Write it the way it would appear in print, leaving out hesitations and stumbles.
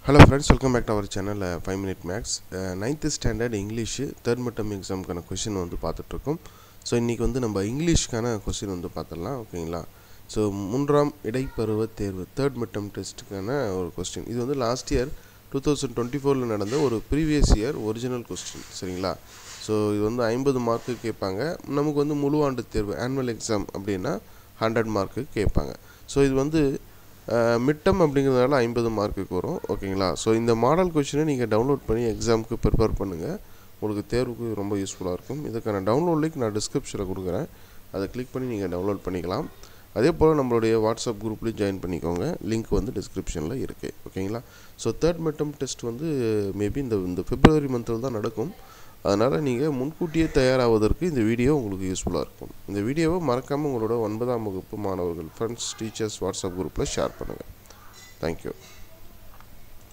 Hello friends, welcome back to our channel 5 Minute Max. 9th standard English third midterm exam கான question வந்து பார்த்துட்டு இருக்கோம். So இன்னைக்கு வந்து நம்ம இங்கிலீஷ்க்கான क्वेश्चन வந்து பார்த்துடலாம். ஓகேங்களா? ஸோ மூன்றாம் இடைப்பருவ தேர்வு தேர்ட் மிட்டம் டெஸ்ட்டுக்கான ஒரு கொஸ்டின். இது வந்து லாஸ்ட் இயர் 2024ல் நடந்த ஒரு ப்ரீவியஸ் இயர் ஒரிஜினல் கொஸ்டின். சரிங்களா? ஸோ இது வந்து 50 மார்க்கு கேட்பாங்க. நமக்கு வந்து முழு ஆண்டு தேர்வு ஆனுவல் எக்ஸாம் அப்படின்னா 100 மார்க்கு கேட்பாங்க. ஸோ இது வந்து மிட்டம் அப்படிங்கிறதுனால 50 மார்க்குக்கு வரும். ஓகேங்களா? ஸோ இந்த மாடல் கொஸ்டினை நீங்கள் டவுன்லோட் பண்ணி எக்ஸாமுக்கு ப்ரிப்பேர் பண்ணுங்கள். உங்களுக்கு தேர்வுக்கு ரொம்ப யூஸ்ஃபுல்லாக இருக்கும். இதுக்கான டவுன்லோட் லிங்க் நான் டிஸ்கிரிப்ஷனில் கொடுக்குறேன். அதை கிளிக் பண்ணி நீங்கள் டவுன்லோட் பண்ணிக்கலாம். அதே போல் நம்மளுடைய வாட்ஸ்அப் குரூப்லேயும் ஜாயின் பண்ணிக்கோங்க. லிங்க் வந்து டிஸ்கிரிப்ஷனில் இருக்குது. ஓகேங்களா? ஸோ தேர்ட் மிட்டம் டெஸ்ட் வந்து மேபி இந்த பிப்ரவரி மந்தில் தான் நடக்கும். அதனால் நீங்கள் முன்கூட்டியே தயாராவதற்கு இந்த வீடியோ உங்களுக்கு யூஸ்ஃபுல்லாக இருக்கும். இந்த வீடியோவை மறக்காமல் உங்களோட 9ஆம் வகுப்பு மாணவர்கள் ஃப்ரெண்ட்ஸ் டீச்சர்ஸ் வாட்ஸ்அப் குரூப்பில் ஷேர் பண்ணுங்கள். தேங்க்யூ.